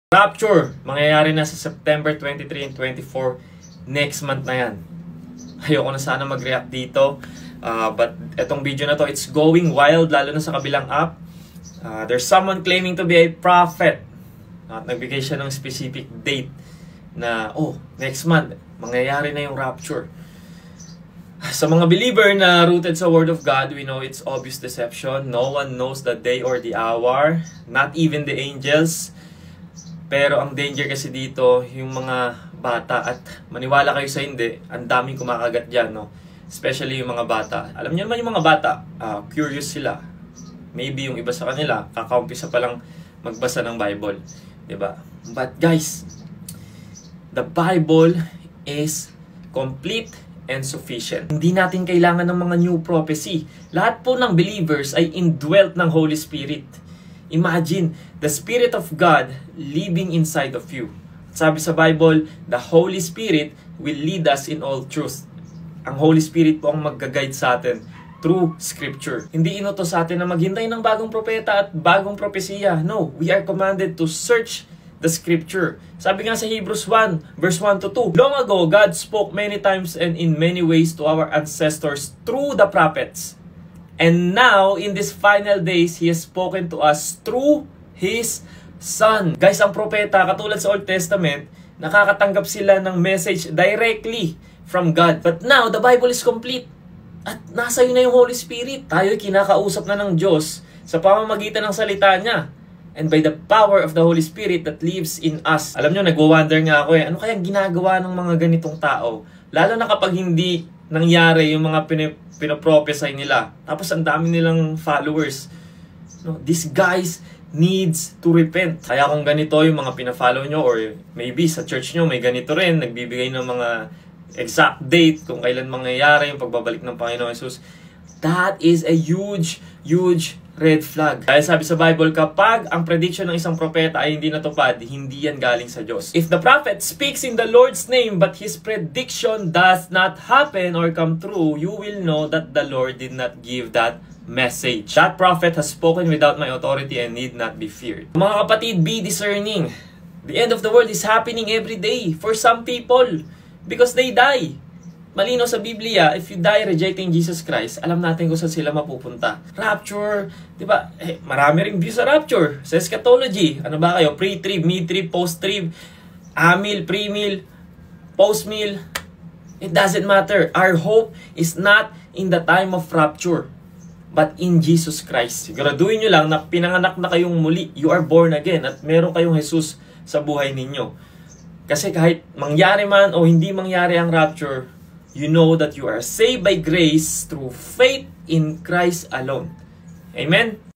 Rapture, mangyayari na sa September 23 and 24, next month na yan. Ayoko na sana mag-react dito. But etong video na to, it's going wild, lalo na sa kabilang app. There's someone claiming to be a prophet. At nagbigay siya ng specific date na, next month, mangyayari na yung rapture. Sa mga believer na rooted sa Word of God, we know it's obvious deception. No one knows the day or the hour, not even the angels. Pero ang danger kasi dito, yung mga bata, at maniwala kayo sa hindi, ang daming kumakagat dyan, no? Especially yung mga bata. Alam niyo naman yung mga bata, curious sila. Maybe yung iba sa kanila, kakaumpisa pa lang magbasa ng Bible. Diba? But guys, the Bible is complete and sufficient. Hindi natin kailangan ng mga new prophecy. Lahat po ng believers ay indwelt ng Holy Spirit. Imagine, the Spirit of God living inside of you. Sabi sa Bible, the Holy Spirit will lead us in all truth. Ang Holy Spirit po ang mag-guide sa atin through Scripture. Hindi inutos sa atin na maghintay ng bagong propeta at bagong propesiya. No, we are commanded to search the Scripture. Sabi nga sa Hebrews 1, verse 1 to 2, long ago, God spoke many times and in many ways to our ancestors through the prophets. And now, in these final days, He has spoken to us through His Son. Guys, ang propeta, katulad sa Old Testament, nakakatanggap sila ng message directly from God. But now, the Bible is complete. At nasa iyo na yung Holy Spirit. Tayo'y kinakausap na ng Diyos sa pamamagitan ng salita niya. And by the power of the Holy Spirit that lives in us. Alam nyo, nagwa-wonder nga ako ano kayang ginagawa ng mga ganitong tao? Lalo na kapag hindi nangyari yung mga pinoprophesy nila. Tapos ang dami nilang followers. No, these guys needs to repent. Kaya kung ganito yung mga pina-follow nyo, or maybe sa church nyo may ganito rin, nagbibigay ng mga exact date kung kailan mangyayari yung pagbabalik ng Panginoon Jesus, that is a huge red flag. Dahil sabi sa Bible, kapag ang prediction ng isang propeta ay hindi natupad, hindi yan galing sa Diyos. If the prophet speaks in the Lord's name but his prediction does not happen or come true, you will know that the Lord did not give that message. That prophet has spoken without my authority and need not be feared. Mga kapatid, be discerning. The end of the world is happening every day for some people because they die. Malino sa Biblia, if you die rejecting Jesus Christ, alam natin kung saan sila mapupunta. Rapture, di ba? Marami ring view sa rapture. Sa eschatology, ano ba kayo? Pre-trib, mid-trib, post-trib, amil, pre-meal, post-meal. It doesn't matter. Our hope is not in the time of rapture, but in Jesus Christ. Siguraduhin nyo lang na pinanganak na kayong muli. You are born again at meron kayong Jesus sa buhay ninyo. Kasi kahit mangyari man o hindi mangyari ang rapture, you know that you are saved by grace through faith in Christ alone. Amen?